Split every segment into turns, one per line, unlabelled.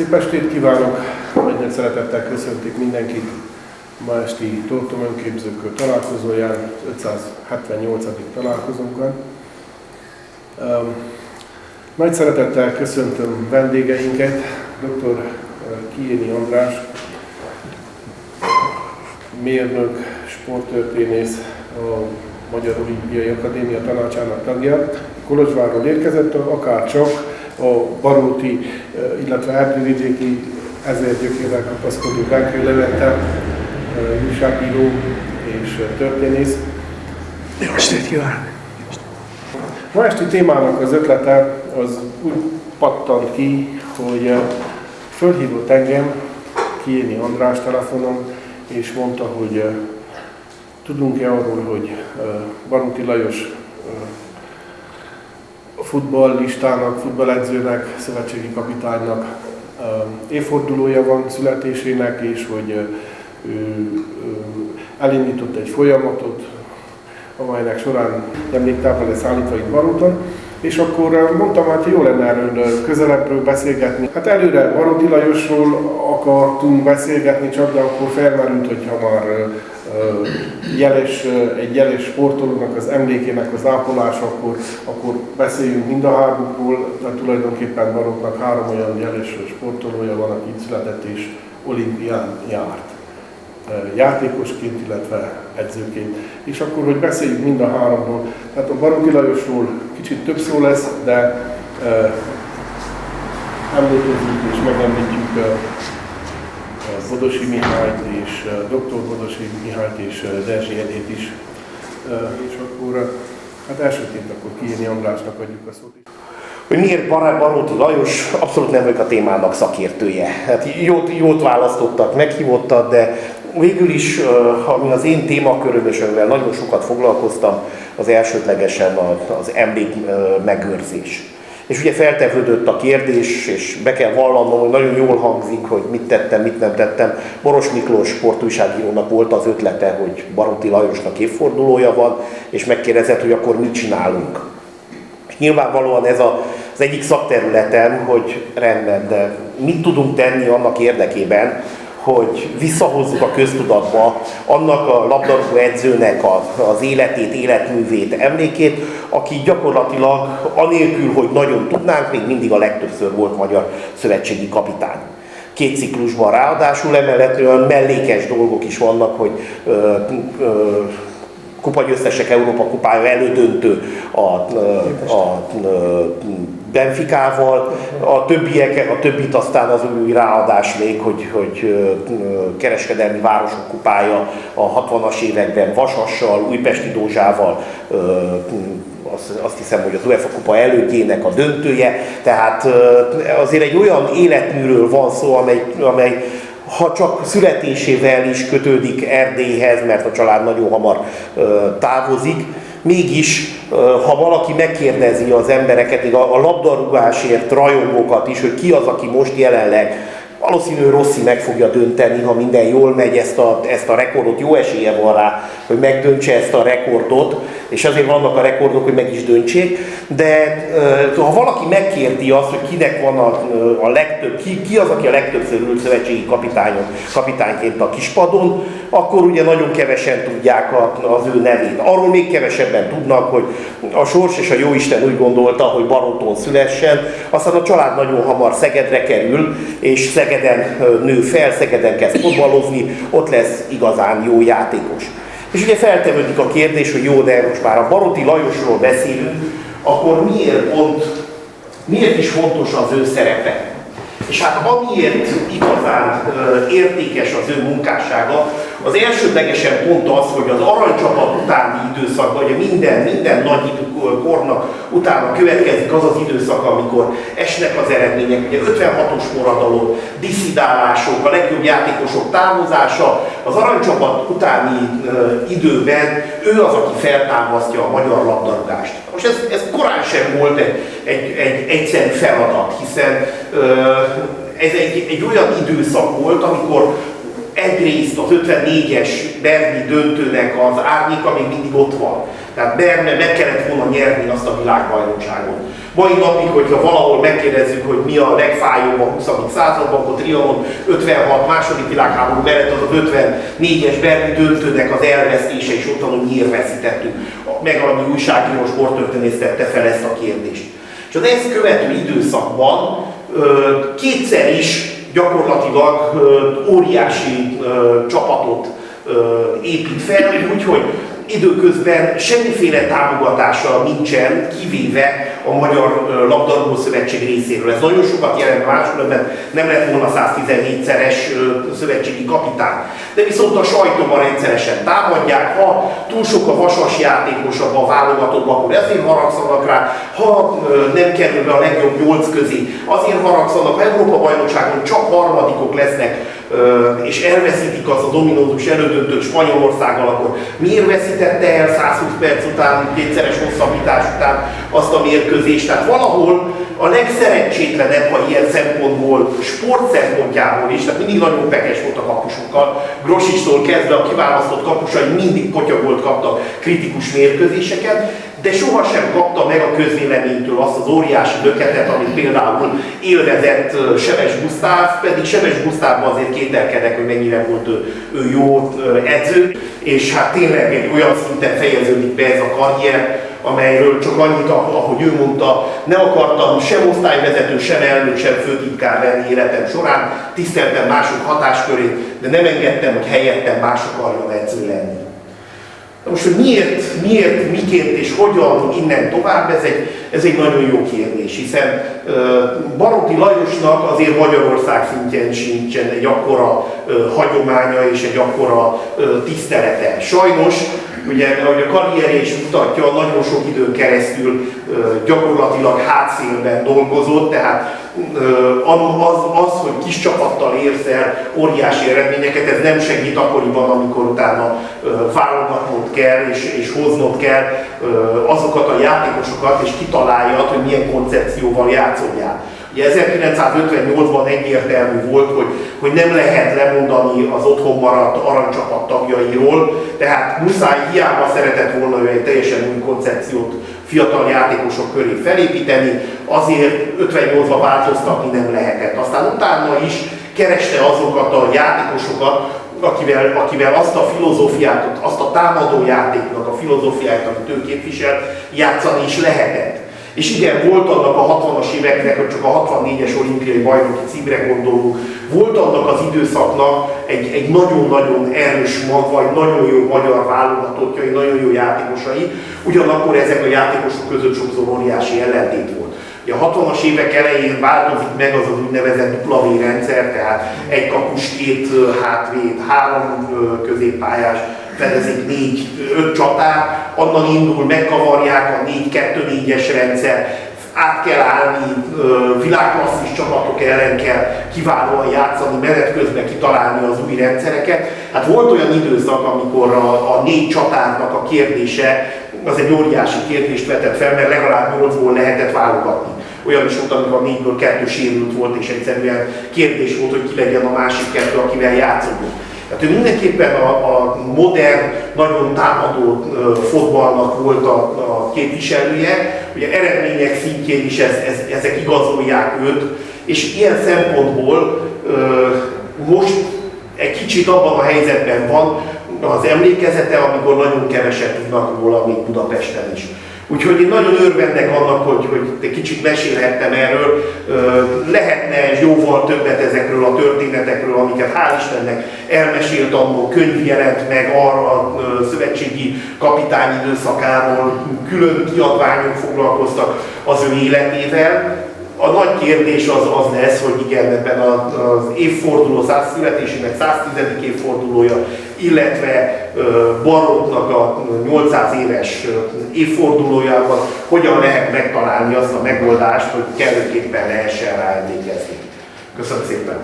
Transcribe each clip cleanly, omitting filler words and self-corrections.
Szép estét kívánok! Nagy szeretettel köszöntök mindenkit ma esti Tortom önképzőkör találkozóján, 578. találkozónkon. Nagy szeretettel köszöntöm vendégeinket, dr. Kiéni András, mérnök, sporttörténész, a Magyar Olimpiai Akadémia tanácsának tagja. Kolozsvárról érkezett, akárcsak a baróti, illetve erdővidéki ezergyökérrel kapaszkodó Benkő Levente, újságíró és történész.
Jó estét kívánok!
Ma esti témának az ötlete az úgy pattant ki, hogy fölhívott engem Kiéni András telefonon, és mondta, hogy tudunk-e arról, hogy Baróti Lajos futballistának, futballedzőnek, szövetségi kapitánynak évfordulója van születésének, és hogy ő elindított egy folyamatot, amelynek során emléktábla lesz állítva itt Baróton, és akkor mondtam, hogy jó lenne erről közelebbről beszélgetni. Hát előre Baróti Lajosról akartunk beszélgetni, csak de akkor felmerült, hogyha már egy jeles sportolónak az emlékének az ápolása, akkor beszéljünk mind a hármukról, tehát tulajdonképpen Barótnak 3 olyan jeles sportolója van, aki itt született és olimpián járt. Játékosként, illetve edzőként. És akkor, hogy beszéljünk mind a 3-ról. Tehát a Baróti Lajosról kicsit több szó lesz, de emlékezzük és megemlítjük Bodosi Mihályt és dr. Bodosi Mihályt és Derzsi Edét is. És akkor hát elsőként akkor Kiéni Andrásnak adjuk a szót.
Hogy miért Baróti Lajos, abszolút nem vagyok a témának szakértője. Hát jót választottak, meghívottad, de végül is, ami az én témaköröm, és amivel nagyon sokat foglalkoztam, az elsődlegesen az emlék megőrzés. És ugye feltevődött a kérdés, és be kell vallanom, hogy nagyon jól hangzik, hogy mit tettem, mit nem tettem. Boros Miklós sportújságírónak volt az ötlete, hogy Baróti Lajosnak évfordulója van, és megkérdezett, hogy akkor mit csinálunk. És nyilvánvalóan ez az egyik szakterületem, hogy rendben, de mit tudunk tenni annak érdekében, hogy visszahozzuk a köztudatba annak a labdarúgó edzőnek az életét, életművét, emlékét, aki gyakorlatilag anélkül, hogy nagyon tudnánk, még mindig a legtöbbször volt magyar szövetségi kapitány. 2 ciklusban ráadásul, emellett olyan mellékes dolgok is vannak, hogy kupagyőztesek Európa kupája elődöntő a Benficával, a többit aztán az új ráadás még, hogy kereskedelmi városok kupája a 60-as években Vasassal, Újpesti Dózsával, azt hiszem, hogy az UEFA kupa elődjének a döntője, tehát azért egy olyan életműről van szó, amely ha csak születésével is kötődik Erdélyhez, mert a család nagyon hamar távozik, mégis, ha valaki megkérdezi az embereket, a labdarúgásért rajongókat is, hogy ki az, aki most jelenleg, valószínű Rossi meg fogja dönteni, ha minden jól megy ezt a rekordot, jó esélye van rá, hogy megdöntse ezt a rekordot, és azért vannak a rekordok, hogy meg is döntsék, de ha valaki megkérdi azt, hogy kinek van a legtöbb, ki az, aki a legtöbbször ült szövetségi kapitányként a kispadon, akkor ugye nagyon kevesen tudják az ő nevét. Arról még kevesebben tudnak, hogy a sors és a jóisten úgy gondolta, hogy Baróton szülessen, aztán a család nagyon hamar Szegedre kerül, és Szegeden nő fel, Szegeden kezd futballozni, ott lesz igazán jó játékos. És ugye feltevődik a kérdés, hogy jó, de most már a Baróti Lajosról beszélünk, akkor miért is fontos az ő szerepe? És hát amiért igazán értékes az ő munkássága, az elsődlegesen pont az, hogy az aranycsapat utáni időszakban, ugye minden nagy kornak utána következik az az időszak, amikor esnek az eredmények, ugye 56-os forradalom, disszidálások, a legjobb játékosok távozása, az aranycsapat utáni időben ő az, aki feltámasztja a magyar labdarúgást. Most ez korán sem volt egy egyszerű feladat, hiszen ez egy olyan időszak volt, amikor egyrészt az 54-es berni döntőnek az árnyéka még mindig ott van. Tehát Berne meg kellett volna nyerni azt a világbajnokságot. mai napig, hogyha valahol megkérdezzük, hogy mi a legfájóbb a 20. században, akkor Trianon 56 második világháború mellett az 54-es berlini döntőnek az elvesztése, és ott hogy miért veszítettünk. Meg annyi újságíró, sporttörténész tette fel ezt a kérdést. És az ezt követő időszakban kétszer is gyakorlatilag óriási csapatot épít fel, úgyhogy időközben semmiféle támogatása nincsen, kivéve a Magyar Labdarúgó Szövetség részéről. Ez nagyon sokat jelent, máskülönben nem lett volna 117-szeres szövetségi kapitány. De viszont a sajtóban rendszeresen támadják, ha túl sok a vasas játékos a válogatottban, akkor ezért haragszanak rá, ha nem kerül be a legjobb 8 közé, azért haragszanak, ha Európa-bajnokságon csak harmadikok lesznek, és elveszítik azt a dominózus elődöntőt Spanyolországgal, akkor miért veszítette el 120 perc után, kétszeres hosszabbítás után azt a mérkőzést? Tehát valahol a legszerencsétlenebb, ha ilyen szempontból, sport szempontjából is, tehát mindig nagyon pekes volt a kapusokkal, Grosistól kezdve a kiválasztott kapusai mindig potyagolt kaptak kritikus mérkőzéseket, de sohasem kapta meg a közvéleménytől azt az óriási löketet, amit például élvezett Seves Gusztáv, pedig Seves Gusztávban azért kételkedek, hogy mennyire volt ő jó edző, és hát tényleg egy olyan szinten fejeződik be ez a karrier, amelyről csak annyit, ahogy ő mondta, nem akartam sem osztályvezető, sem elnök, sem főtitkár lenni életem során, tiszteltem mások hatáskörét, de nem engedtem, hogy helyettem más akarjon edző lenni. Na most, hogy miért, miként és hogyan innen tovább, ez egy nagyon jó kérdés, hiszen Barotti Lajosnak azért Magyarország szintjén sincsen egy akkora hagyománya és egy akkora tisztelete. Sajnos, ugye, ahogy a karrierje is mutatja, nagyon sok időn keresztül gyakorlatilag hátszélben dolgozott, tehát az, hogy kis csapattal érsz el óriási eredményeket, ez nem segít akkoriban, amikor utána válogatnod kell és hoznod kell azokat a játékosokat, és kitaláljad, hogy milyen koncepcióval játszodjál. Ugye 1958-ban egyértelmű volt, hogy nem lehet lemondani az otthon maradt aranycsapat tagjairól, tehát muszáj, hiába szeretett volna ő egy teljesen új koncepciót fiatal játékosok köré felépíteni, azért 58-ban változtatni nem lehetett. Aztán utána is kereste azokat a játékosokat, akivel azt a filozófiát, azt a támadó játéknak a filozófiáját, amit ő képvisel, játszani is lehetett. És igen, volt annak a 60-as éveknek, hogy csak a 64-es olimpiai bajnoki címre gondolunk, volt annak az időszaknak egy nagyon-nagyon erős magva, egy nagyon jó magyar válogatottjai, nagyon jó játékosai, ugyanakkor ezek a játékosok között sokszor óriási ellentét volt. Ugye a 60-as évek elején változik meg az úgynevezett W rendszer, tehát egy kapus, két hátvéd, 3 középpályás, fedezik 4-5 csatár, onnan indul, megkavarják a 4-2-4-es rendszer, át kell állni, világklasszis csapatok ellen kell kiválóan játszani, menet közben kitalálni az új rendszereket. Hát volt olyan időszak, amikor a 4 csatárnak a kérdése, az egy óriási kérdést vetett fel, mert legalább 8-ból lehetett válogatni. Olyan is volt, amikor 4-ből 2 sérült volt, és egyszerűen kérdés volt, hogy ki legyen a másik 2, akivel játszunk. Tehát ő mindenképpen a modern, nagyon támadó fotballnak volt a képviselője, ugye eredmények szintjén is ezek igazolják őt, és ilyen szempontból most egy kicsit abban a helyzetben van az emlékezete, amikor nagyon keveset tudnak róla, még Budapesten is. Úgyhogy én nagyon örvendek annak, hogy egy kicsit mesélhettem erről, lehetne jóval többet ezekről a történetekről, amiket hál' Istennek elmesélt annól, könyv jelent meg arra a szövetségi kapitány időszakáról, külön kiadványok foglalkoztak az ő életével. A nagy kérdés az lesz, hogy igen, ebben az évforduló, születésének 110. évfordulója, illetve Barottnak a 800 éves évfordulójában hogyan lehet megtalálni azt a megoldást, hogy kellőképpen lehessen rá emlékezni. Köszönöm szépen!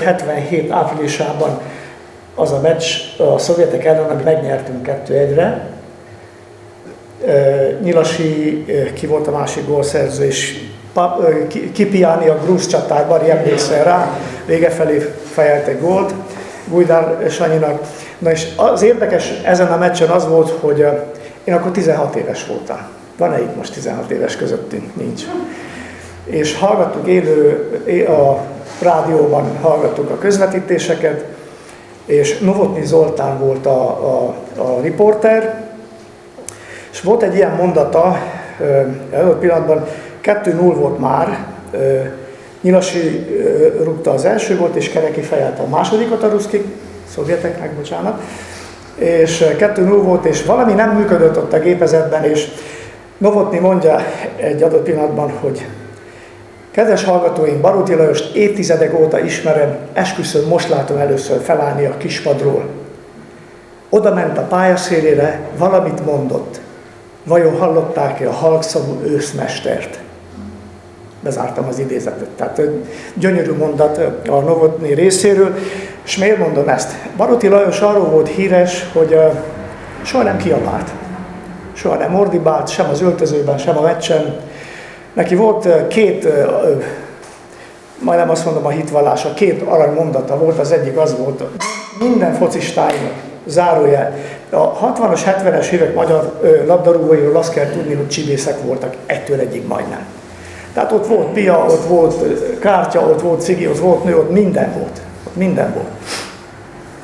...77 áprilisában az a meccs a szovjetek ellen, amit megnyertünk 2-1-re. Nyilasi ki volt a másik gólszerző, és Kipiáni a grúz csatárban, emlékszel rá, vége felé fejelt egy gólt Gujdár Sanyinak. Na és az érdekes ezen a meccsen az volt, hogy én akkor 16 éves voltam. Van-e itt most 16 éves közöttünk? Nincs. És hallgattuk a rádióban hallgattuk a közvetítéseket, és Novotny Zoltán volt a riporter, és volt egy ilyen mondata, előtt pillanatban 2-0 volt már, Nyilasi rúgta az első gólt, és Kereki fejelte a másodikat a ruszkik, szovjeteknek, bocsánat, és 2-0 volt, és valami nem működött ott a gépezetben, és Novotny mondja egy adott pillanatban, hogy kedves hallgatóink, Baróti Lajost évtizedek óta ismerem, esküszöm, most látom először felállni a kispadról. Oda ment a pályaszélére, valamit mondott. Vajon hallották-e a halkszavú őszmestert? Bezártam az idézetet. Tehát gyönyörű mondat a Novotny részéről. És miért mondom ezt? Baróti Lajos arról volt híres, hogy soha nem kiabált. Soha nem ordibált, sem az öltözőben, sem a meccsen. Neki volt két, majdnem azt mondom a hitvallása, két aranymondata volt, az egyik az volt, minden focistáinak, zárójel. A 60-as, 70-es évek magyar labdarúgóiról azt kell tudni, hogy csibészek voltak, egytől egyig majdnem. Tehát ott volt pia, ott volt kártya, ott volt cigi, ott volt nő, ott minden volt. Ott minden volt.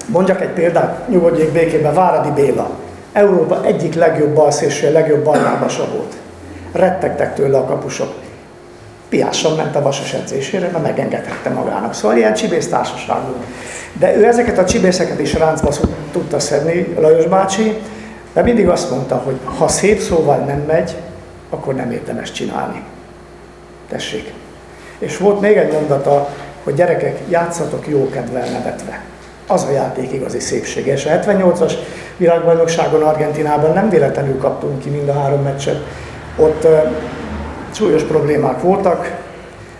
Mondjak egy példát, nyugodjék békében, Váradi Béla. Európa egyik legjobb balszélsője, legjobb ballábasa volt. Rettegtek tőle a kapusok. Piásan ment a Vasas edzésére, mert megengedhette magának. Szóval ilyen csibész társaság volt. De ő ezeket a csibészeket is ráncba tudta szedni, Lajos bácsi, de mindig azt mondta, hogy ha szép szóval nem megy, akkor nem érdemes csinálni. Tessék. És volt még egy mondata, hogy gyerekek, játszatok jókedvel nevetve. Az a játék igazi szépsége. És a 78-as világbajnokságon Argentinában nem véletlenül kaptunk ki mind a 3 meccset. Ott súlyos problémák voltak,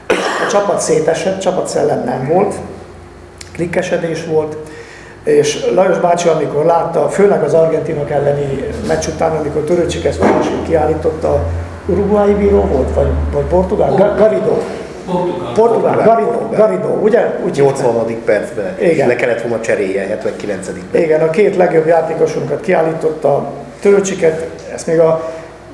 a csapat szétesett, csapatszellem nem volt, klikkesedés volt, és Lajos bácsi, amikor látta, főleg az argentinok elleni meccs után, amikor Törőcsik ezt kiállította, uruguayi bíró volt, vagy portugál? Garrido. Garrido, ugye? Úgy
80. percben, igen. Le kellett volna cserélje, 79. percben.
Igen, a két legjobb játékosunkat kiállította, Törőcsiket, ezt még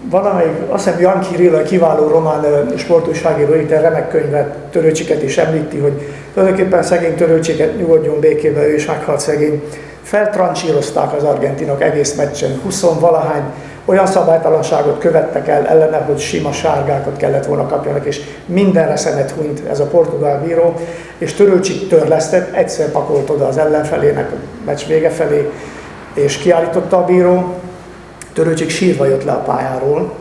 valamelyik, azt hiszem Jan Kirilla, kiváló román sportújságíró, itt egy remek könyvet, Törőcsiket is említi, hogy tulajdonképpen szegény Törőcsiket nyugodjon békébe, ő is meghalt szegény. Feltrancsírozták az argentinok egész meccsen, 20-valahány olyan szabálytalanságot követtek el ellene, hogy sima sárgákat kellett volna kapjanak, és mindenre szemet hunyt ez a portugál bíró, és Törőcsik törlesztett, egyszer pakolt oda az ellenfelének a meccs vége felé, és kiállította a bíró. Törőcsik sírva jött le a pályáról,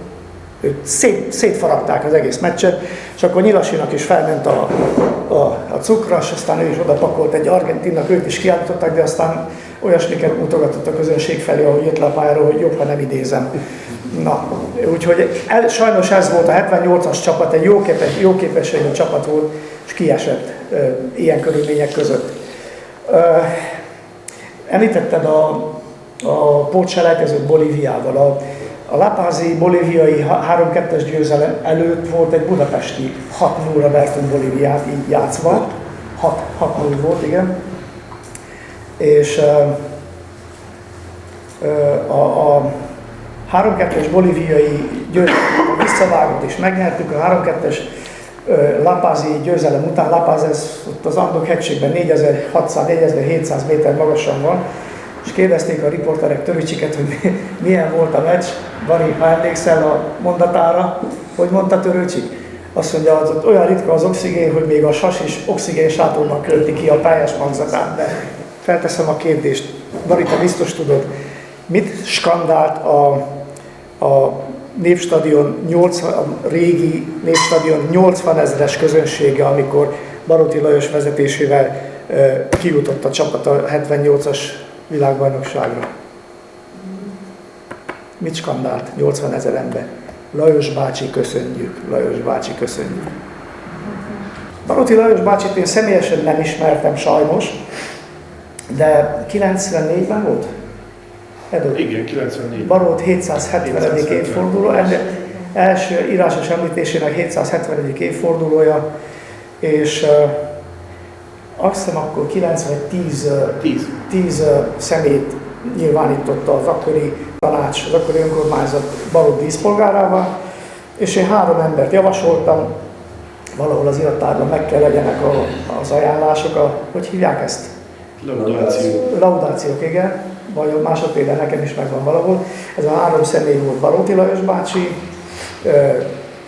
őt szétfaragták az egész meccset, és akkor Nyilasinak is felment a cukras, aztán ő is oda pakolt egy argentinnak, őt is kiállították, de aztán olyasmiket mutogatott a közönség felé, ahogy jött le a pályáról, hogy jobb, ha nem idézem. Na, úgyhogy sajnos ez volt a 78-as csapat, egy jó képességű csapat volt, és kiesett ilyen körülmények között. Említetted a pótselejtezőt Bolíviával. A La Pazi bolíviai 3-2-es győzelem előtt volt egy budapesti 6-0-ra vertünk Bolíviát, így játszva. 6-0 volt, igen. És a 3-2-es bolíviai győzelem visszavágott és megnyertük. A 3-2-es La Pazi győzelem után, La Paz ott az Andok hegységben 4600-4700 méter magasan van, és kérdezték a riporterek Törőcsiket, hogy milyen volt a meccs. Bari, ha emlékszel a mondatára, hogy mondta Törőcsik? Azt mondja, az ott olyan ritka az oxigén, hogy még a sas is oxigén sátorban költi ki a pályás magzatát. De felteszem a kérdést, Bari, te biztos tudod, mit skandált a Népstadion, a régi Népstadion 80 000-es közönsége, amikor Baróti Lajos vezetésével kijutott a csapat a 78-as világbajnokságra. Mit skandált 80 000 ember? Lajos bácsi, köszönjük, Lajos bácsi, köszönjük. Baróti Lajos bácsit én személyesen nem ismertem sajnos, de 94-ben volt?
Igen, 94.
Barót 770. évforduló, első írásos említésének 770. évfordulója, és azt hiszem akkor 9 vagy 10 személyt nyilvánította az akkori tanács, az akkori önkormányzat Balogh díszpolgárával, és én 3 embert javasoltam, valahol az irattárban meg kell legyenek az ajánlások, hogy hívják ezt? Laudációk, igen, vagy a másodpéldául nekem is megvan valahol. Ez a 3 személy volt: Baróti Lajos bácsi,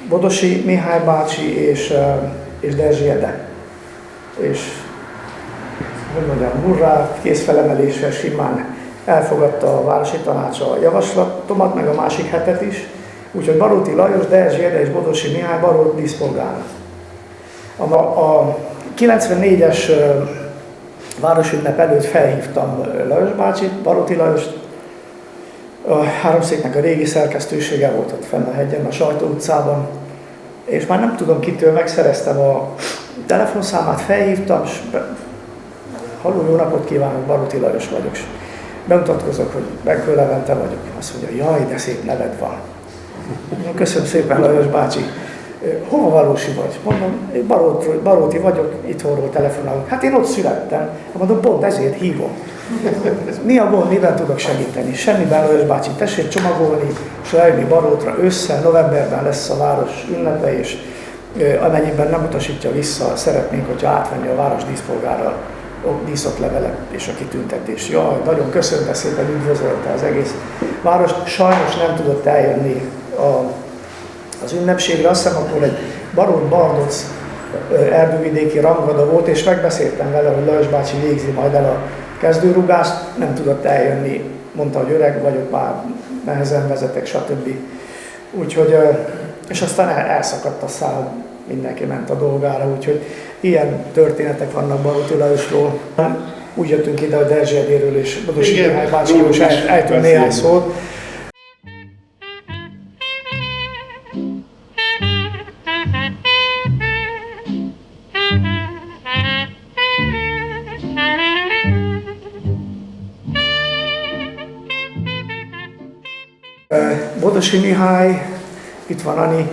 Bodosi Mihály bácsi és Derzsi Ede. És hogy mondjam, hurrá, kézfelemeléssel simán elfogadta a városi tanács a javaslatomat, meg a másik hetet is. Úgyhogy Baróti Lajos, Derzsi Ede és Bodosi Mihály Barót díszpolgár. A 94-es városünnep előtt felhívtam Lajos bácsit, Baróti Lajost. A Háromszéknek a régi szerkesztősége volt ott fenn a hegyen, a Sajtó utcában, és már nem tudom kitől megszereztem a telefonszámát, felhívtam, és halló, jó napot kívánok, Baróti Lajos vagyok. És bemutatkozok, hogy Benkő Levente vagyok. Azt mondja, jaj, de szép neved van. Köszönöm szépen, Lajos bácsi. Hova valósi vagy? Mondom, Baróti vagyok, itthonról telefonálok. Hát én ott születtem. Mondom, pont ezért hívom. Mi a gond, mivel tudok segíteni? Semmiben, Lajos bácsi, tessék csomagolni, és eljönni Barótra. Össze, novemberben lesz a város ünnepe, és amennyiben nem utasítja vissza, szeretnénk, hogyha átvenni a város díszpolgárral díszott levelek és a kitüntetés. Jaj, nagyon köszönte szépen, üdvözölte az egész város. Sajnos nem tudott eljönni az ünnepségre. Azt hiszem, akkor egy Barót Bardoc erdővidéki rangvada volt, és megbeszéltem vele, hogy Lajos bácsi végzi majd el a kezdőrugást, nem tudott eljönni, mondta, hogy öreg vagyok, már nehezen vezetek, stb. Úgyhogy, és aztán elszakadt a szál, mindenki ment a dolgára, úgyhogy ilyen történetek vannak Baróti Lajosról. Úgy jöttünk ide, hogy Derzsi Edéről és Bodosi Mihály bácsiról is ejtünk néhány szót. Bodosi Mihály, itt van Ani,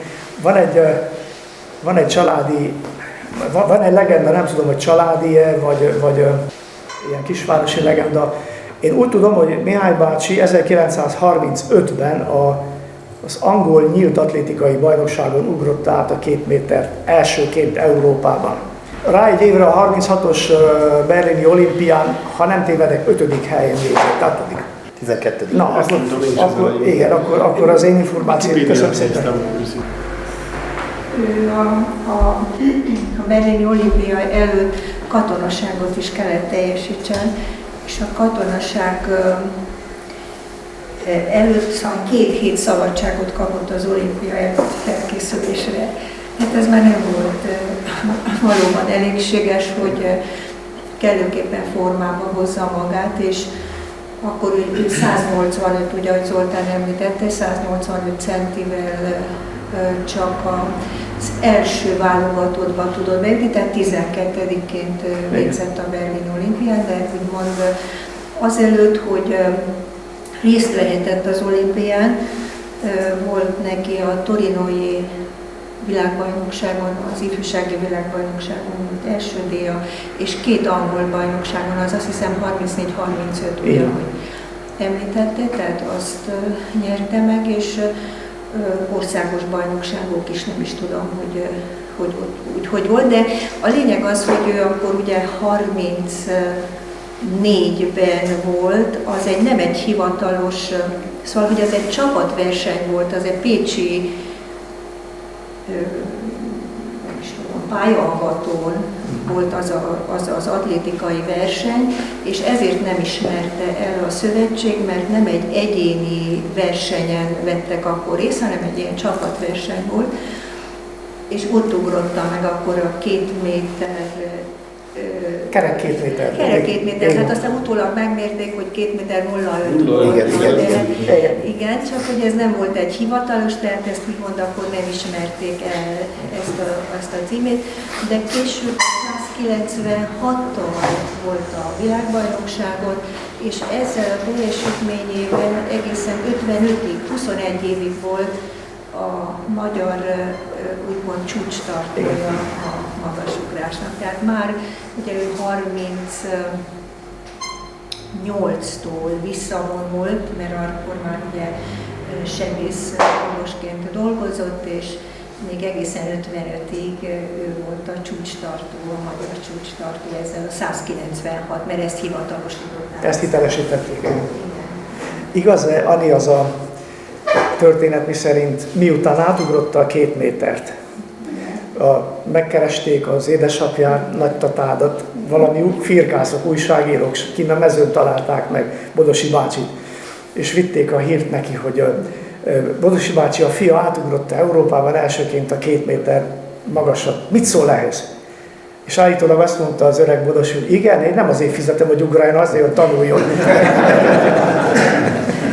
van egy családi, van egy legenda, nem tudom, hogy családi-e, vagy ilyen kisvárosi legenda. Én úgy tudom, hogy Mihály bácsi 1935-ben az angol nyílt atlétikai bajnokságon ugrott át a 2 métert elsőként Európában. Rá egy évre a 36-os berlini olimpián, ha nem tévedek, 5. helyen végzett. Tehát
12.
Na, akkor az én információt köszönöm szépen.
Ő a berlini olimpia előtt katonaságot is kellett teljesítsen, és a katonaság előtt 2 hét szabadságot kapott az olimpia előtt felkészülésre. Hát ez már nem volt valóban elégséges, hogy kellőképpen formába hozza magát, és akkor ő 185, ugye, ahogy Zoltán említette, 185 centivel csak az első válogatottba tudott bejutni, tehát 12-ként végzett a berlini olimpián, de úgymond azelőtt, hogy részt vehetett az olimpián, volt neki a torinói világbajnokságon, az ifjúsági világbajnokságon volt első díja, és 2 angol bajnokságon, az azt hiszem 34-35, ugye, ahogy említette, tehát azt nyerte meg, és országos bajnokságok is, nem is tudom, hogy volt, de a lényeg az, hogy ő akkor ugye 34-ben volt, az nem egy hivatalos, szóval, hogy az egy csapatverseny volt, az egy pécsi nem is tudom, pályaavaton volt az atlétikai verseny, és ezért nem ismerte el a szövetség, mert nem egy egyéni versenyen vettek akkor részt, hanem egy ilyen csapatverseny volt, és ott ugrotta meg akkor a 2 méter
Kerek 2 méter.
Kerek 2 méter, hát aztán utólag megmérték, hogy 2 méter 0,5 volt. Igen, csak hogy ez nem volt egy hivatalos, tehát ezt úgymond akkor nem ismerték el ezt a címét, de később 196-tal volt a világbajnokságon, és ezzel a teljesítményével egészen 55-ig, 21 évig volt a magyar úgymond csúcstartója a magasugrásnak. Tehát már ugye ő 38-tól visszavonult, mert akkor már ugye sebészorvosként dolgozott, és még egészen 55-ig ő volt a csúcstartó, a magyar csúcstartó ezzel a 196, mert ezt hivatalosították.
Ezt hitelesítették. Igaz, Ani, az a történet, miszerint miután átugrotta a 2 métert, megkeresték az édesapját, nagytatádat, valami firkászok, újságírók, kint a mezőn találták meg Bodosi bácsit, és vitték a hírt neki, hogy Bodosi bácsi, a fia átugrotta Európában elsőként a 2 méter magasat. Mit szól ehhez? És állítólag azt mondta az öreg Bodosi, hogy igen, én nem azért fizetem, hogy ugráljon, azért, hogy tanuljon.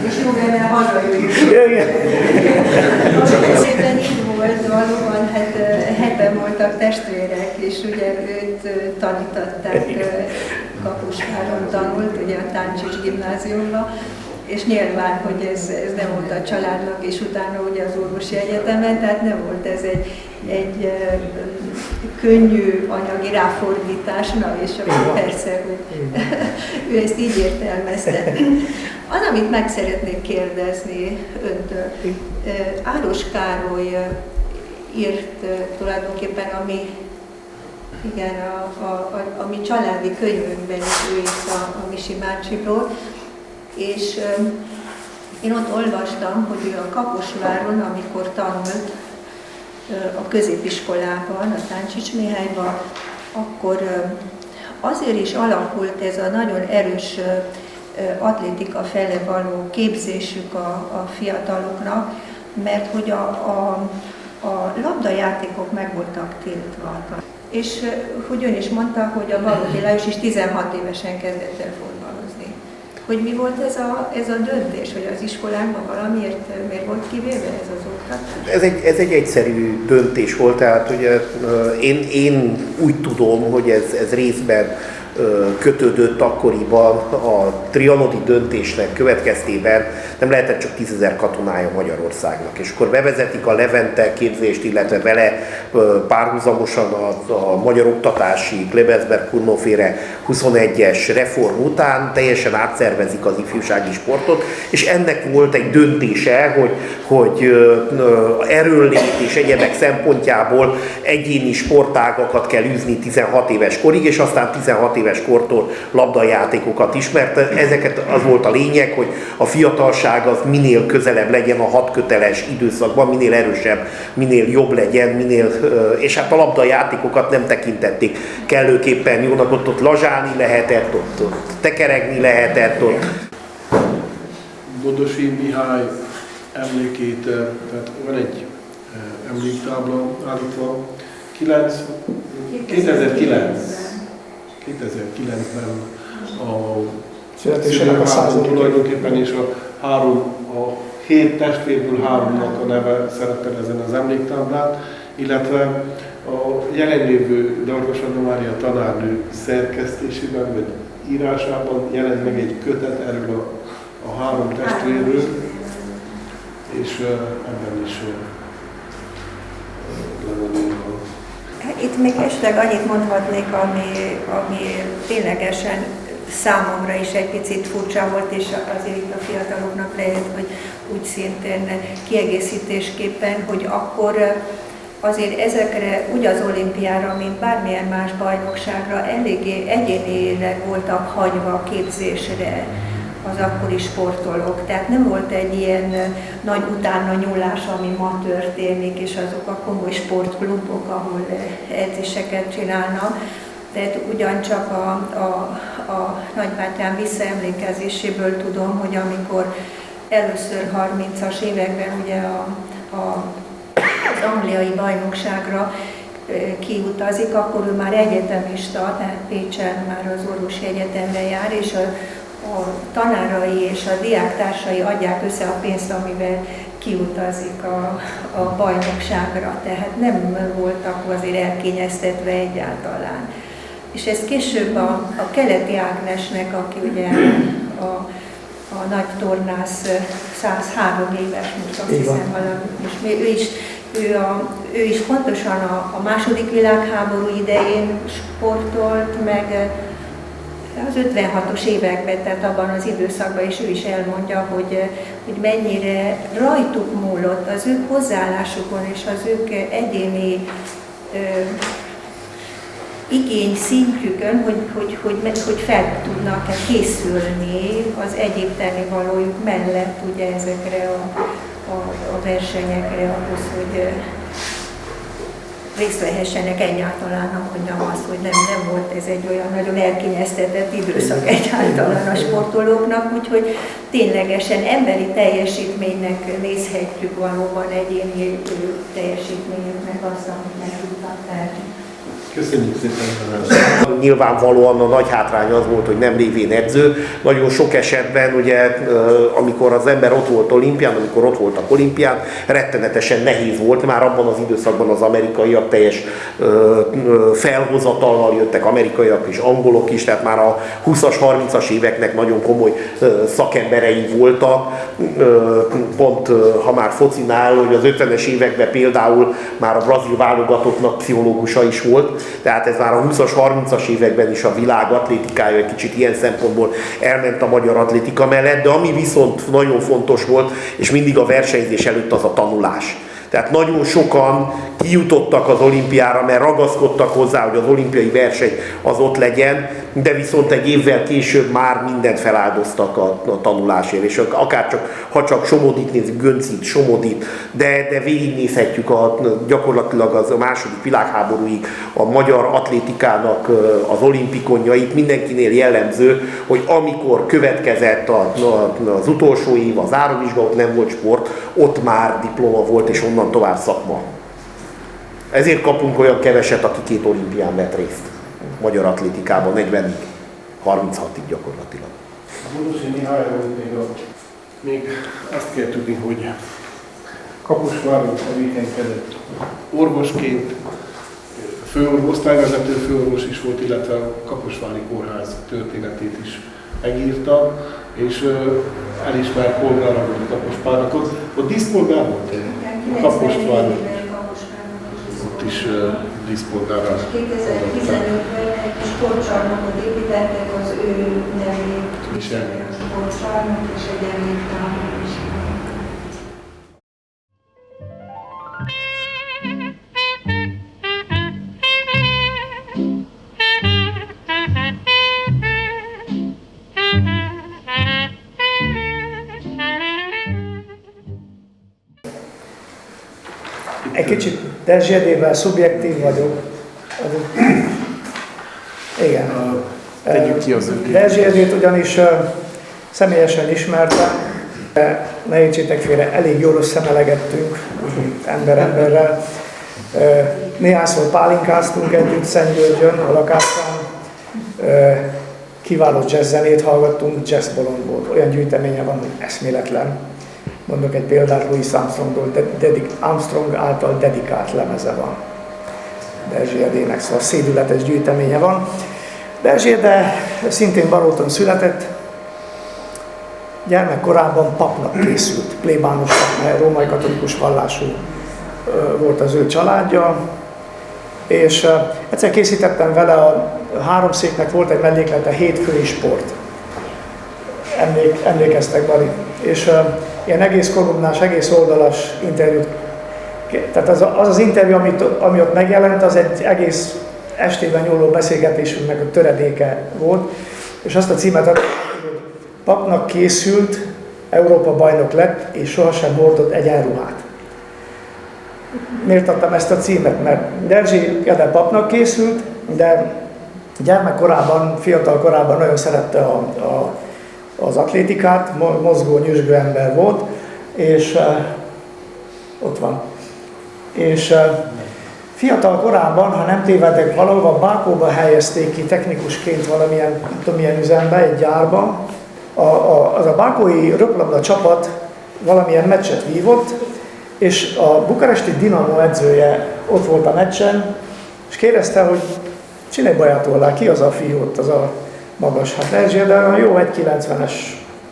És jó lenne hazajöjjük. Szépen így volt, valóban, hát heten voltak testvérek, és ugye őt tanították, Kaposváron tanult, ugye a Táncsics gimnáziumban, és nyilván, hogy ez nem volt a családnak, és utána ugye az orvosi egyetemen, tehát nem volt ez egy könnyű anyagi ráfordítás, na és akkor persze, hogy ő ezt így értelmezte. Az, amit meg szeretnék kérdezni öntől, Áros Károly írt tulajdonképpen a mi családi könyvünkben is ő írt a Misi bácsiról, és én ott olvastam, hogy ő a Kaposváron, amikor tanult a középiskolában, a Táncsics Mihályban, akkor azért is alakult ez a nagyon erős atlétika fele való képzésük a fiataloknak, mert hogy a labdajátékok meg voltak tiltva. És hogy ön is mondta, hogy a Valódi Lajos is 16 évesen kezdett el fotballozni. Hogy mi volt ez a döntés, hogy az iskolánkban valamiért miért volt kivéve ez az oktatás?
Ez egy egyszerű döntés volt, tehát ugye, én úgy tudom, hogy ez részben kötődött akkoriban a trianoni döntésnek következtében, nem lehetett csak 10 000 katonája Magyarországnak. És akkor bevezetik a Levente képzést, illetve vele párhuzamosan a magyar oktatási Klebelsberg-Kurnóféle 21-es reform után teljesen átszervezik az ifjúsági sportot, és ennek volt egy döntése, hogy erőnlét és egyebek szempontjából egyéni sportágakat kell űzni 16 éves korig, és aztán 16 éves kortól labdajátékokat is, mert ezeket az volt a lényeg, hogy a fiatalság az minél közelebb legyen a 6 köteles időszakban, minél erősebb, minél jobb legyen, és hát a labdajátékokat nem tekintették kellőképpen jónak, ott lazsálni lehetett, ott tekeregni lehetett. Ott.
Bodosi Mihály emlékét, tehát van egy emléktábla állítva, 2009-ben a születésnapon tulajdonképpen, és a 7 testvérből 3-nak a neve szerepel ezen az emléktáblán, illetve a jelenlévő Darvas Anna Mária tanárnő szerkesztésében, vagy írásában jelent meg egy kötet erről a 3 testvérről, és ebben is
Itt még esetleg annyit mondhatnék, ami ténylegesen számomra is egy picit furcsa volt, és azért itt a fiataloknak lehet, hogy úgy szintén kiegészítésképpen, hogy akkor azért ezekre úgy az olimpiára, mint bármilyen más bajnokságra eléggé egyénileg voltak hagyva a képzésre az akkori sportolók. Tehát nem volt egy ilyen nagy utána nyúlás, ami ma történik, és azok a komoly sportklubok, ahol edzéseket csinálnak. Tehát ugyancsak a nagybátyám visszaemlékezéséből tudom, hogy amikor először 30-as években ugye az angliai bajnokságra kiutazik, akkor ő már egyetemista, tehát Pécsen már az orvosi egyetemre jár, és a tanárai és a diáktársai adják össze a pénzt, amivel kiutazik a bajnokságra, tehát nem voltak azért elkényeztetve egyáltalán. És ez később a Keleti Ágnesnek, aki ugye a nagy tornász 103 éves, most azt hiszem valami, és ő is ő is pontosan a második világháború idején sportolt, meg az 56-os években, tehát abban az időszakban is ő is elmondja, hogy mennyire rajtuk múlott az ő hozzáállásukon és az ők egyéni igény szintjükön, hogy fel tudnak készülni az egyéb tennivalójuk mellett ugye ezekre a versenyekre, ahhoz, hogy részt vehessenek egyáltalán, mondjam azt, hogy nem volt ez egy olyan nagyon elkényeztetett időszak egyáltalán a sportolóknak, úgyhogy ténylegesen emberi teljesítménynek nézhetjük valóban egyéni teljesítményüknek azt, amit meg tudtak tenni.
Köszönjük szépen!
Nyilvánvalóan a nagy hátrány az volt, hogy nem lévén edző. Nagyon sok esetben, ugye, amikor az ember ott volt olimpián, amikor ott voltak olimpián, rettenetesen nehéz volt. Már abban az időszakban az amerikaiak teljes felhozatallal jöttek, amerikaiak és angolok is, tehát már a 20-as, 30-as éveknek nagyon komoly szakemberei voltak. Pont, ha már focinál, hogy az 50-es években például már a brazil válogatottnak pszichológusa is volt. Tehát ez már a 20-as, 30-as években is a világ atlétikája egy kicsit ilyen szempontból elment a magyar atlétika mellett, de ami viszont nagyon fontos volt, és mindig a versenyzés előtt az a tanulás. Tehát nagyon sokan kijutottak az olimpiára, mert ragaszkodtak hozzá, hogy az olimpiai verseny az ott legyen, de viszont egy évvel később már mindent feláldoztak a tanulásért. És ha csak Somodit nézzük, Göncit, Somodit, de végignézhetjük gyakorlatilag az a második világháborúig a magyar atlétikának az olimpikonjait. Mindenkinél jellemző, hogy amikor következett az utolsó év, az záróvizsga, ott nem volt sport, ott már diploma volt, és onnan tovább szakma. Ezért kapunk olyan keveset, aki 2 olimpián vett részt. Magyar atlétikában 40-ig, 36-ig gyakorlatilag.
Bodosi Mihály volt még azt kell tudni, hogy Kaposváron tevékenykedett orvosként, osztályvezető főorvos is volt, illetve a Kaposvári Kórház történetét is megírta, és elismert polgára volt Kapospárnak. Ott díszpolgár volt? Kaposváron. Ott is díszpolgára.
2015-ben egy kis sportcsarnokot építettek az ő nevét. Sportcsarnok és egy emléktábor is.
Egy kicsit Dezsjedével szubjektív vagyok. Igen.
Tegyük ki az
Dezsjedét ugyanis személyesen ismertem. Ne értsétek félre, elég jól összemelegettünk ember emberrel. Néhányszor pálinkáztunk együtt Szentgyörgyön, a lakásán. Kiváló jazzzenét hallgattunk, jazzbolond volt. Olyan gyűjteménye van, hogy eszméletlen. Mondok egy példát, Louis Armstrong által dedikált lemeze van Dezsjedének, szóval szédületes gyűjteménye van. Dezsjede szintén Baróton született, gyermekkorában papnak készült, plébános pap, mert római katolikus vallású volt az ő családja, és egyszer készítettem vele, a Háromszéknek volt egy melléklete, 7 fői sport. Emlékeztek, Bari? És ilyen egész kolumnás, egész oldalas interjút. Tehát az interjú, ami ott megjelent, az egy egész estében nyúló beszélgetésünknek a töredéke volt, és azt a címet adta, hogy papnak készült, Európa bajnok lett, és sohasem hordott egyenruhát. Miért adtam ezt a címet? Mert Dezsjede papnak készült, de gyermekkorában, fiatal korában nagyon szerette az atlétikát, mozgó, nyüzsgő ember volt, és ott van. És fiatal korában, ha nem tévedek, valahol Bákóba helyezték ki technikusként valamilyen, nem tudom milyen üzembe, egy gyárban. Az a bákói röplabda csapat valamilyen meccset vívott, és a bukaresti Dinamo edzője ott volt a meccsen, és kérdezte, hogy csinálj bajától, ki az a fiú ott, az a magas, hát Dezsjede, de jó 1,90-es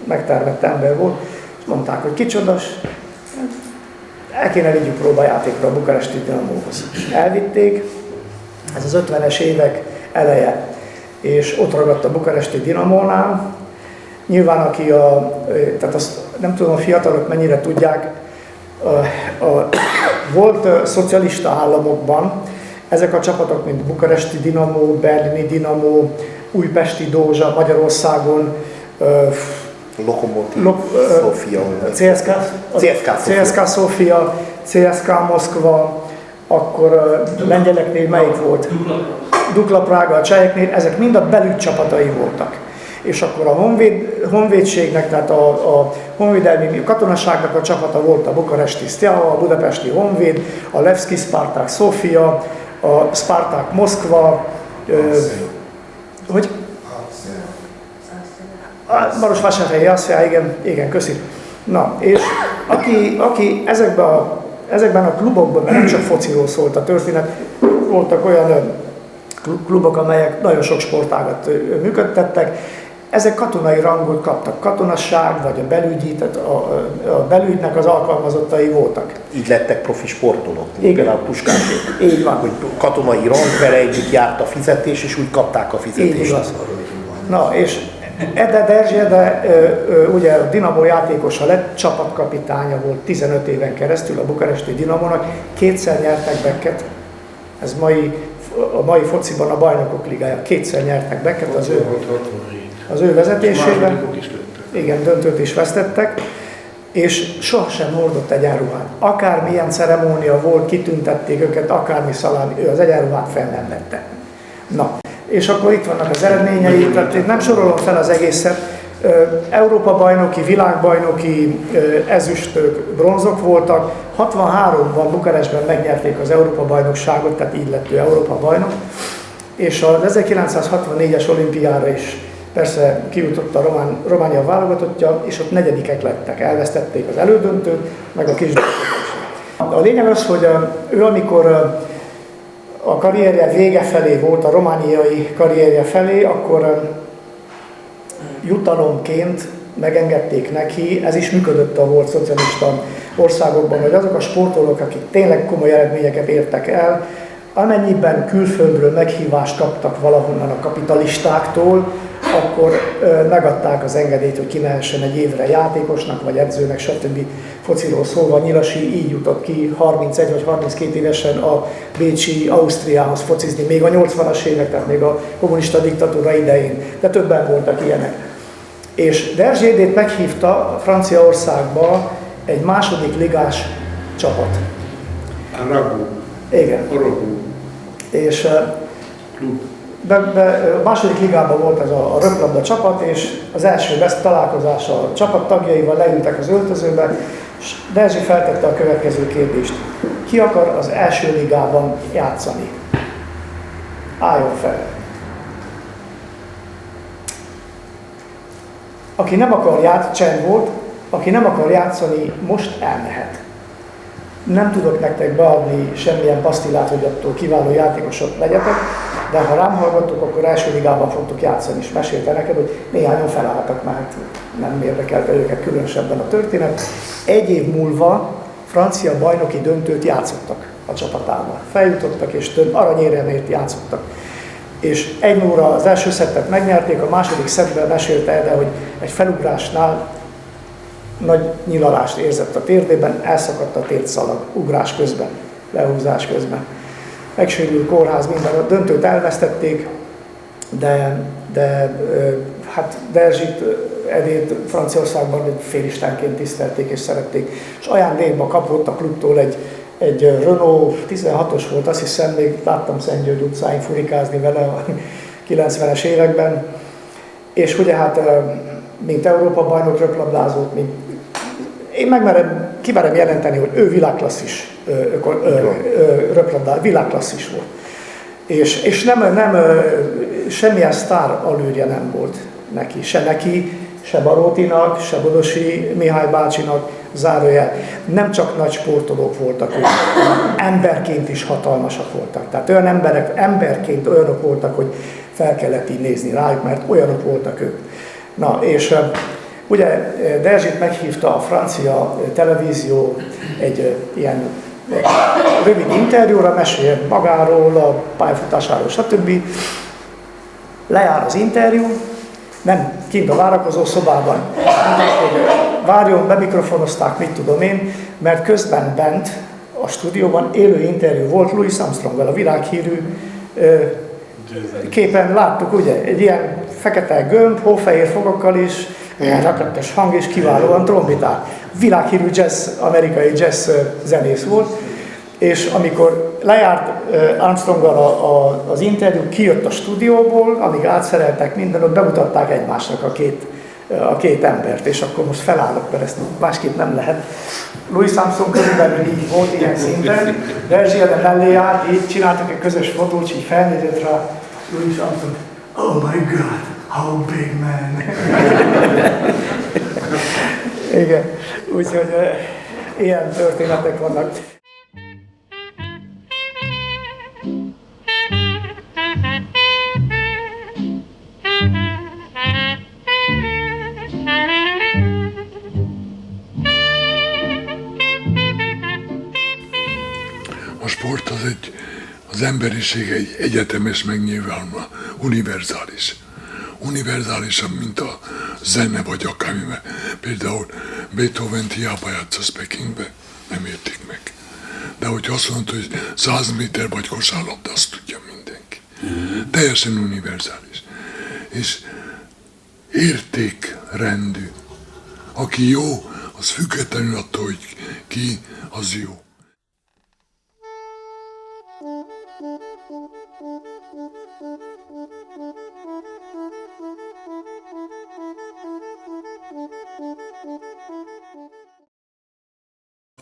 megtermett ember volt, és mondták, hogy kicsodas, el kéne vigyük próbajátékra a bukaresti Dinamóhoz. Elvitték, ez az 50-es évek eleje, és ott ragadt a bukaresti Dinamónál. Nyilván tehát azt nem tudom, a fiatalok mennyire tudják, volt szocialista államokban ezek a csapatok, mint bukaresti Dinamo, berlini Dinamo, újpesti Dózsa, Magyarországon,
Lokomotív Szófia.
CSKA Szófia, CSKA Moszkva, akkor lengyeleknél melyik volt? Dukla Prága, a cseheknél, ezek mind a belügy csapatai voltak. És akkor a honvédségnek, tehát a honvédelmi katonaságnak a csapata volt a bukaresti Steaua, a budapesti Honvéd, a Levski Spartak Szófia, a Spartak Moszkva, hogy? Marosvásárhelyi Aszfia, igen, köszi. Na, és aki ezekben a klubokban, mert nem csak fociról szólt a történet, voltak olyan klubok, amelyek nagyon sok sportágat működtettek, ezek katonai rangot kaptak, katonasság vagy a belügyi, tehát a belügynek az alkalmazottai voltak.
Így lettek profi sportolók,
igen,
a Puskásék.
Így van.
Hogy katonai rang, vele együtt járt a fizetés, és úgy kapták a fizetést.
Na, és Ede Derzsede, ugye a Dinamo játékosa lett, csapatkapitánya volt 15 éven keresztül a bukaresti Dinamónak, kétszer nyertek Becket, ez a mai fociban a Bajnokok Ligája, kétszer nyertek Becket az ő vezetésében. Igen, döntőt is vesztettek, és sohasem hordott egyenruhát. Akármilyen ceremónia volt, kitüntették őket, akármi szalámi, ő az egyenruhát fel nem vette. Na, és akkor itt vannak az eredményei, tehát én nem sorolom fel az egészet. Európa-bajnoki, világbajnoki ezüstök, bronzok voltak. 63-ban Bukarestben megnyerték az Európa-bajnokságot, tehát így lett ő Európa-bajnok. És az 1964-es olimpiára is persze kijutott a Románia válogatottja, és ott negyedikek lettek, elvesztették az elődöntőt, meg a kisdöntőt. A lényeg az, hogy ő amikor a karrierje vége felé volt, a romániai karrierje felé, akkor jutalomként megengedték neki, ez is működött a volt szocialista országokban, hogy azok a sportolók, akik tényleg komoly eredményeket értek el, amennyiben külföldről meghívást kaptak valahonnan a kapitalistáktól, akkor megadták az engedélyt, hogy kimehessen egy évre játékosnak, vagy edzőnek, stb. Fociról szólva, Nyilasi így jutott ki 31 vagy 32 évesen a bécsi Ausztriához focizni, még a 80-as évek, tehát még a kommunista diktatúra idején, de többen voltak ilyenek. És Derzsédét meghívta Franciaországba egy második ligás csapat.
Arago.
Igen.
Arago.
És a második ligában volt ez a röplabda csapat, és az első találkozás a csapat tagjaival leültek az öltözőbe, és Derzsi feltette a következő kérdést. Ki akar az első ligában játszani? Álljon fel! Aki nem akar játszani, csend volt, aki nem akar játszani, most elmehet. Nem tudok nektek beadni semmilyen pasztillát, hogy attól kiváló játékosok legyetek, de ha rám hallgattok, akkor első ligában fogtok játszani, és mesélte neked, hogy néhányan felálltak, mert nem érdekelte őket különösebben a történet. Egy év múlva francia bajnoki döntőt játszottak a csapatával. Feljutottak és aranyéremért játszottak. És 1-0 az első szettet megnyerték, a második szettben mesélte el, de hogy egy felugrásnál nagy nyilalást érzett a térdében, elszakadt a térdszalag ugrás közben, lehúzás közben. Megsérült kórház, minden, a döntőt elvesztették, de hát Derzsit, Edét Franciaországban félistánként tisztelték és szerették. És ajándékba kapott a klubtól egy Renault 16-os volt, azt hiszem, még láttam Szentgyörgy utcáin furikázni vele a 90-es években. És ugye hát, mint Európa-bajnok röplabdázott, én kimerem jelenteni, hogy ő világklasszis röplabdázó, világklasszis volt. És nem semmilyen sztár alőrje nem volt neki, se Barótinak, se Bodosi Mihály bácsinak, zárójel. Nem csak nagy sportolók voltak, emberként is hatalmasak voltak. Tehát olyan emberként olyanok voltak, hogy fel kellett így nézni rájuk, mert olyanok voltak ők. Na, és Ugye Derzsit meghívta a francia televízió egy ilyen rövid interjúra, meséljen magáról, a pályafutásáról, stb. Lejár az interjú, nem kint a várakozó szobában, várjon, bemikrofonozták, mit tudom én, mert közben bent a stúdióban élő interjú volt Louis Armstronggal, a világhírű képen láttuk, ugye, egy ilyen fekete gömb, hófehér fogokkal is, ilyen rakettes hang és kiválóan trombitál. Világhírű jazz, amerikai jazz zenész volt, és amikor lejárt Armstronggal az interjú, kijött a stúdióból, amíg átszereltek minden, ott bemutatták egymásnak a két embert, és akkor most felállok, mert ezt másképp nem lehet. Louis Armstrong körülbelül így volt ilyen szinten, Derzsi de mellé állt, így csináltak egy közös fotót, és így felnézett rá Louis Armstrong. Oh my God, how big man! Igen, úgyhogy ilyen történetek vannak.
A sport az emberiség egy egyetemes megnyilvánulma, univerzális. Univerzálisabb, mint a zene vagy akármi, mert például Beethoven hiába játszasz Pekingbe, nem értik meg. De hogyha azt mondod, hogy 100 méter vagy kosárlabda, azt tudja mindenki. Teljesen univerzális. És értékrendű. Aki jó, az függetlenül attól, hogy ki, az jó.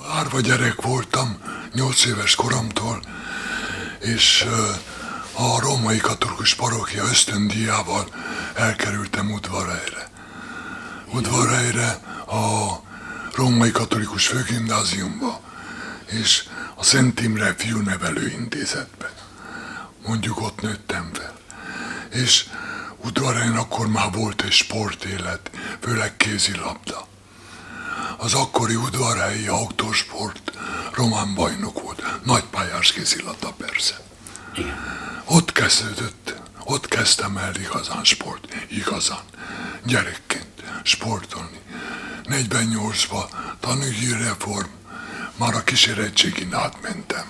Árva gyerek voltam, 8 éves koromtól, és a római katolikus parókia ösztöndíjával elkerültem Udvarhelyre. Udvarhelyre a római katolikus főgimnáziumba, és a Szent Imre Fiúnevelő Intézetbe. Mondjuk ott nőttem fel. És Udvarhelyen akkor már volt egy sportélet, főleg kézilabda. Az akkori udvarhelyi autósport román bajnok volt, nagypályás kézilabda persze. Ott kezdődött, ott kezdtem el igazán, gyerekként sportolni. 48-ban tanügyi reform, már a kísérettségin átmentem.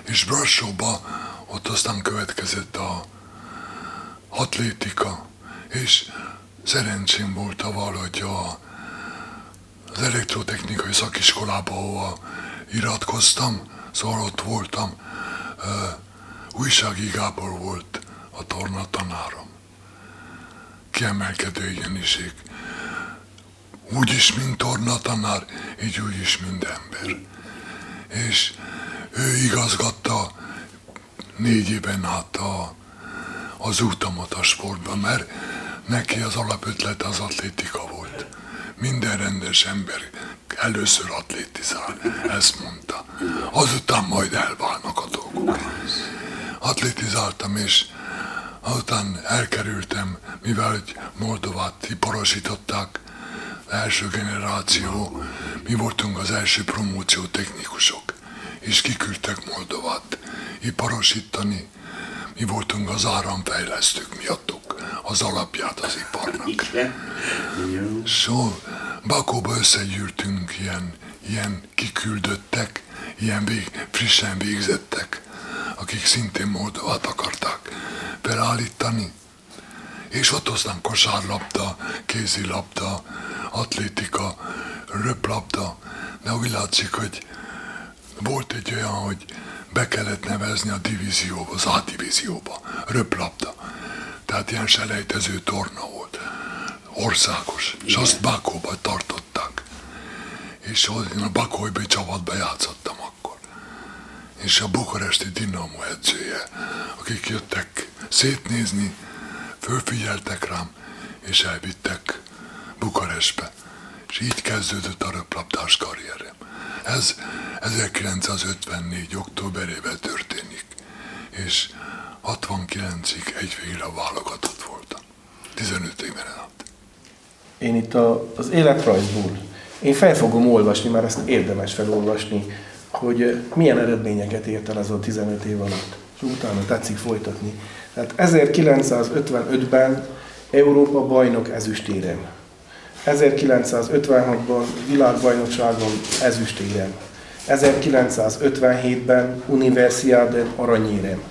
És Brassóba ott aztán következett a atlétika, és szerencsém volt valahogy az elektrotechnikai szakiskolába, ahova iratkoztam, szóval ott voltam, Újsági Gábor volt a tornatanárom. Kiemelkedő egyeniség. Úgy is, mint tornatanár, így úgy is, mint ember. És ő igazgatta 4 éven át az útamat a sportban, mert neki az alapötlete az atlétika volt. Minden rendes ember először atlétizál, ezt mondta. Azután majd elválnak a dolgok. Atlétizáltam, és azután elkerültem, mivel hogy Moldovát iparosították, első generáció, mi voltunk az első promóció technikusok, és kiküldtek Moldovát iparosítani. Mi voltunk az áramfejlesztők miattuk, az alapját az iparnak. Szóval Bakóba összegyűltünk ilyen kiküldöttek, frissen végzettek, akik szintén Moldovát akarták felállítani. És ott aztán kosárlabda, kézilabda, atlétika, röplabda, de úgy látszik, hogy volt egy olyan, hogy be kellett nevezni a divízióba, az A-divízióba, röplabda. Tehát ilyen selejtező torna volt, országos, és azt Bakóban tartották. És én a bakói csapatban játszottam akkor. És a bukaresti Dinamo edzője, akik jöttek szétnézni, fölfigyeltek rám, és elvittek Bukarestbe. És így kezdődött a röplabdás karrierem. Ez 1954. októberében történik, és 69-ig egy végre válogatott voltam. 15 éven át.
én itt az életrajzból, én fel fogom olvasni, mert ezt érdemes felolvasni, hogy milyen eredményeket ért el ez a 15 év alatt. És utána tetszik folytatni. Tehát 1955-ben Európa bajnok ezüstérem. 1956-ban világbajnokságon ezüstérem. 1957-ben Universiaden aranyérem.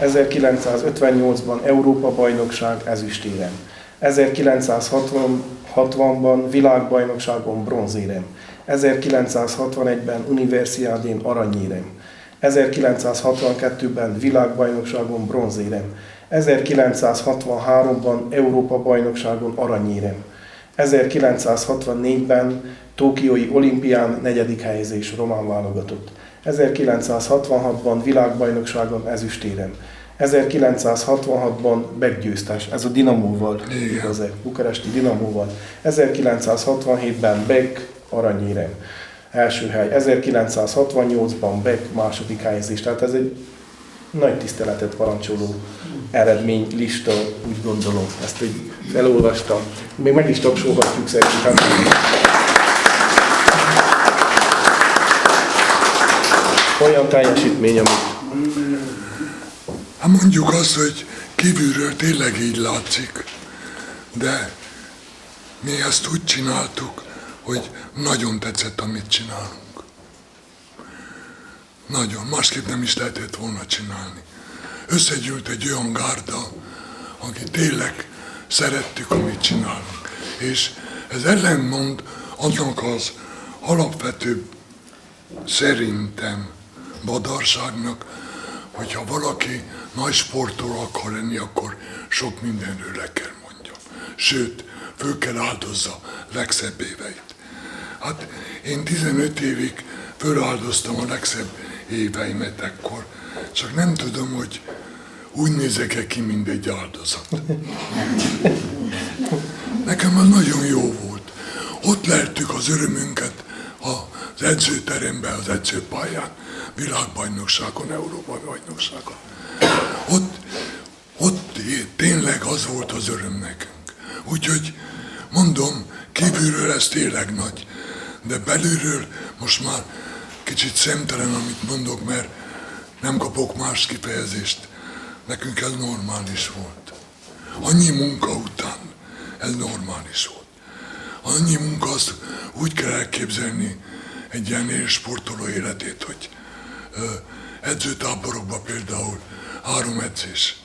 1958-ban Európa bajnokság ezüstérem. 1960-ban világbajnokságon bronzérem. 1961-ben Universiadén aranyérem. 1962-ben világbajnokságon bronzérem. 1963-ban Európa bajnokságon aranyérem. 1964-ben Tokiói olimpián 4. helyezés román válogatott. 1966-ban világbajnokságon ezüstérem. 1966-ban meggyőztes, ez a Dinamóval, igaz, bukaresti Dinamóval. 1967-ben Beck aranyérem, első hely. 1968-ban Beck második helyezés. Tehát ez egy nagy tiszteletet parancsoló eredménylista, úgy gondolom. Ezt így felolvastam. Még meg is tapsolhatjuk szerintem. Olyan teljesítmény, amit...
Hát mondjuk azt, hogy kívülről tényleg így látszik, de mi ezt úgy csináltuk, hogy nagyon tetszett, amit csinálunk. Nagyon, másképp nem is lehetett volna csinálni. Összegyűlt egy olyan gárda, aki tényleg szerettük, amit csinálunk. És ez ellentmond annak az alapvető, szerintem, badarságnak, hogyha valaki nagy sportoló akar lenni, akkor sok mindenről le kell mondjam. Sőt, föl kell áldozza legszebb éveit. Hát én 15 évig föláldoztam a legszebb éveimet ekkor, csak nem tudom, hogy úgy nézek-e ki, mint egy áldozat. Nekem az nagyon jó volt. Ott lehettük az örömünket az edzőteremben, az edzőpályán, világbajnokságon, Európa bajnokságon. Ott tényleg az volt az öröm nekünk. Úgyhogy mondom, kívülről ez tényleg nagy, de belülről most már kicsit szemtelen, amit mondok, mert nem kapok más kifejezést. Nekünk ez normális volt. Annyi munka után ez normális volt. Annyi munka, azt úgy kell elképzelni egy ilyen sportoló életét, hogy edzőtáborokban például 3 edzés.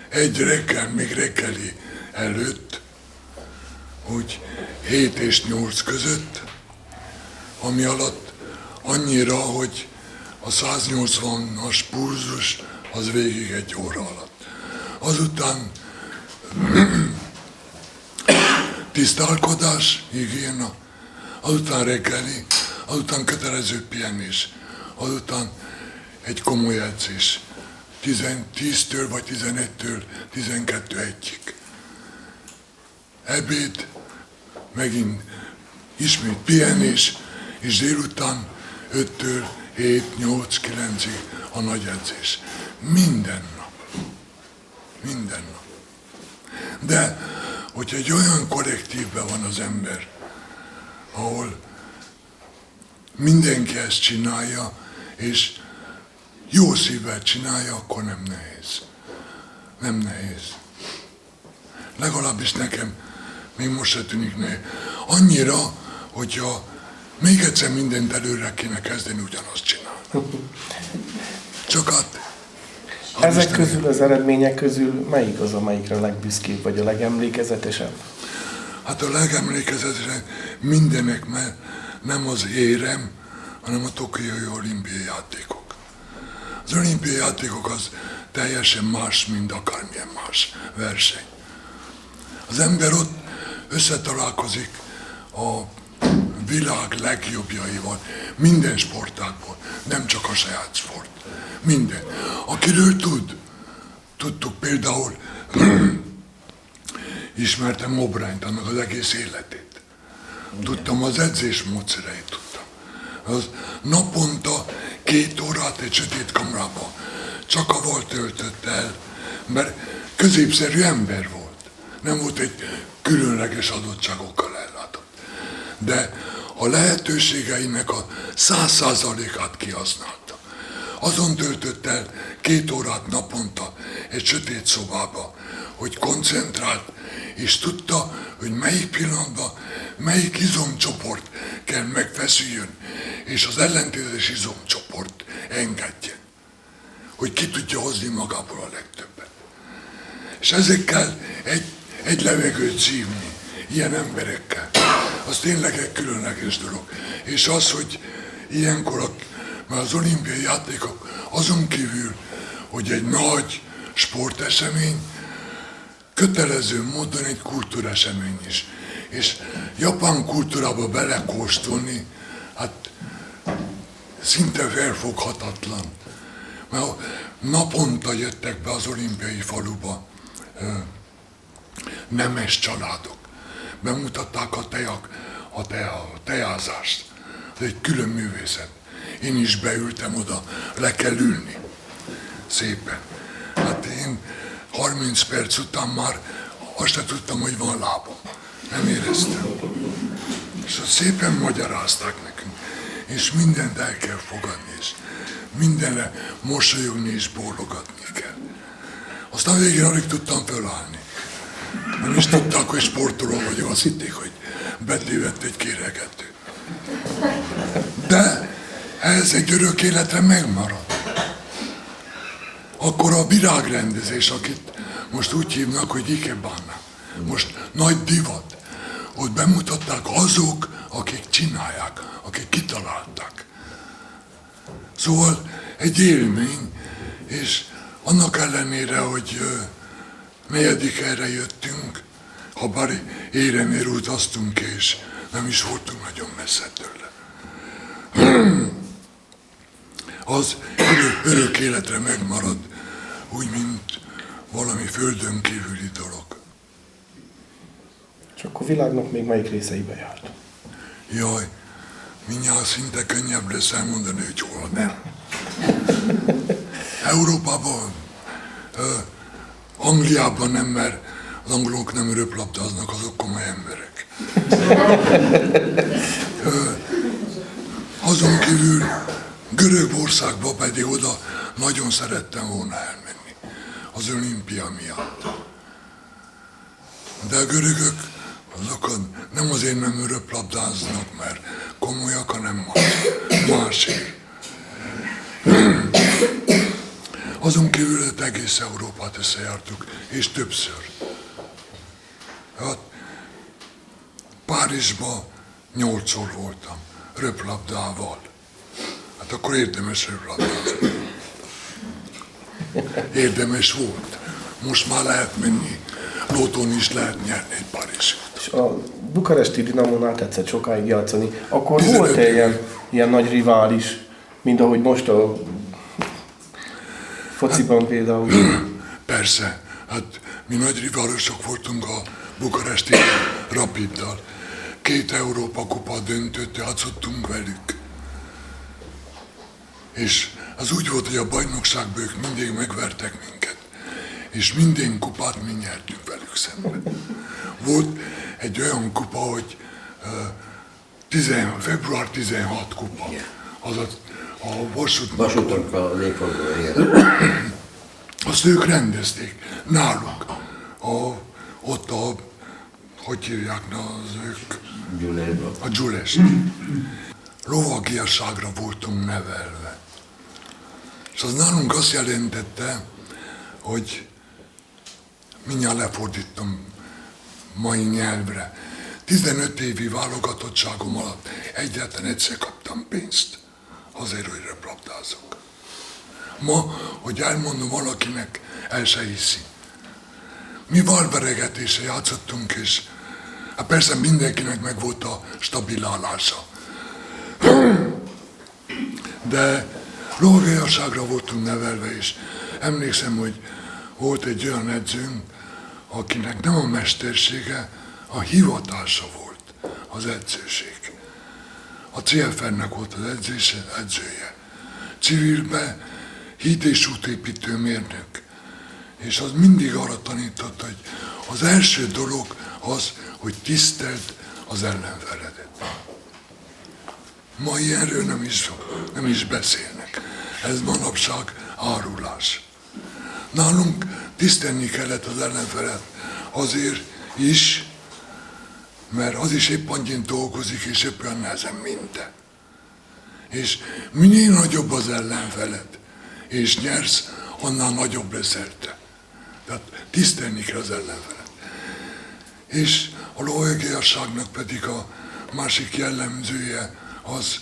Egy reggel, még reggeli előtt, úgy 7 és 8 között, ami alatt annyira, hogy a 180-as pulzus az végig 1 óra alatt. Azután tisztálkodás, higiéna, azután reggeli, azután kötelező pihenés, azután egy komoly edzés. 10-től vagy 11-től 12-1-ig. Ebéd, megint ismét pihenés, és délután 5-től 7-8-9-ig a nagy edzés. Minden nap. Minden nap. De, hogyha egy olyan kollektívben van az ember, ahol mindenki ezt csinálja, és jó szívvel csinálja, akkor nem nehéz. Nem nehéz. Legalábbis nekem még most se tűnik nehéz. Annyira, hogyha még egyszer mindent előre kéne kezdeni, ugyanazt csinálni. Csak
ezek közül, az eredmények közül melyik az, amelyikre a legbüszkébb, vagy a legemlékezetesebb?
Hát a legemlékezetesebb mindenek, mert nem az érem, hanem a Tokiói olimpiai játékok. Az olimpiai játékok az teljesen más, mint akármilyen más verseny. Az ember ott összetalálkozik a világ legjobbjaival, minden sportágból, nem csak a saját sport, minden. Akiről tudtuk például, ismertem Mobrányt, annak az egész életét. Tudtam az edzés módszereit, tudtam. Az naponta 2 órát egy sötét kamrába csak avval töltött el, mert középszerű ember volt. nem volt egy különleges adottságokkal ellátott. De a lehetőségeinek a 100%-át kihasználta. Azon töltött el 2 órát naponta egy sötét szobába, hogy koncentrált, és tudta, hogy melyik pillanatban melyik izomcsoport kell megfeszüljön, és az ellentétes izomcsoport engedjen, hogy ki tudja hozni magából a legtöbbet. És ezekkel egy levegőt szívni, ilyen emberekkel, az tényleg egy különleges dolog. És az, hogy ilyenkor, mert az olimpiai játékok azon kívül, hogy egy nagy sportesemény, kötelező módon egy kultúresemény is. És japán kultúrába belekóstolni, hát szinte felfoghatatlan. Mert naponta jöttek be az olimpiai faluba nemes családok. Bemutatták a tejázást. Ez egy külön művészet. Én is beültem oda, le kell ülni. Szépen. Hát én 30 perc után már azt se tudtam, hogy van lábam. Nem éreztem. És szépen magyarázták nekünk. És mindent el kell fogadni, és mindenre mosolyogni és bólogatni kell. Aztán végén alig tudtam fölállni. Nem is tudták, hogy sportoló vagyok, azt hitték, hogy betévedt egy kéregető. De ez egy örök életre megmarad. Akkor a virágrendezés, akit most úgy hívnak, hogy ikebana, most nagy divat, ott bemutatták azok, akik csinálják, akik kitalálták. Szóval egy élmény, és annak ellenére, hogy 4. helyre jöttünk, ha bár Éremér utaztunk, és nem is voltunk nagyon messze tőle. Az örök életre megmarad, úgy, mint valami földön kívüli dolog.
És akkor világnak még melyik részeibe járt?
Jaj, mindjárt szinte könnyebb lesz elmondani, hogy hol nem. Európában, Angliában nem, mert az angolok nem röplabdáznak, azok komoly emberek. Azon kívül Görögországba pedig oda nagyon szerettem volna elmenni, az olimpia miatt. De a görögök azokat nem azért nem röplabdáznak, mert komolyak, hanem másért. Azon kívül egész Európát összejártuk, és többször. Hát, Párizsban 8-szor voltam, röplabdával. Hát akkor érdemes röplabdázni. Érdemes volt. Most már lehet menni, lotón is lehet nyerni egy Párizsit.
És a bukaresti Dinamónál tetszett sokáig játszani. Akkor volt-e ilyen nagy rivális, mint ahogy most a fociban például?
Persze, hát mi nagy riválisok voltunk a bukaresti Rapiddal. 2 Európa kupa döntőt játszottunk velük. És az úgy volt, hogy a bajnokságban ők mindig megvertek minket. És minden kupát mi nyertünk velük szemben. Volt egy olyan kupa, hogy február 16 kupa. Az a vasútnak
a légforduló,
azt ők rendezték náluk. Ott hogy hívják az ők? A Gyulest. Lovagiasságra voltunk nevelve. És az nálunk azt jelentette, hogy mindjárt lefordítom mai nyelvre. 15 évi válogatottságom alatt egyetlen egyszer kaptam pénzt azért, hogy röplabdázok. Ma, hogy elmondom valakinek, el se hiszi. Mi valveregetésre játszottunk, és hát persze mindenkinek meg volt a stabil állása. De lovagiasságra voltunk nevelve, és emlékszem, hogy volt egy olyan edzőnk, akinek nem a mestersége, a hivatása volt az edzőség. A CFR-nek volt az edzője. Civilben híd- és útépítő mérnök. És az mindig arra tanított, hogy Az első dolog az, hogy tiszteld az ellenfeledet. Ma ilyenről nem is beszélnek. Ez manapság árulás. Nálunk tisztelni kellett az ellenfelet azért is, mert az is épp annyit dolgozik, és épp olyan nehezen, mint te. És minél nagyobb az ellenfeled, és nyersz, annál nagyobb leszel te. Tehát tisztelni kell az ellenfelet. És a lovagiasságnak pedig a másik jellemzője az,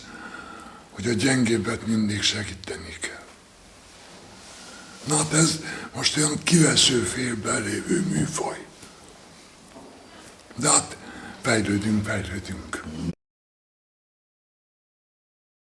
hogy a gyengébbet mindig segíteni kell. Na hát ez most olyan kivesző félbe lévő műfaj. De hát fejlődünk.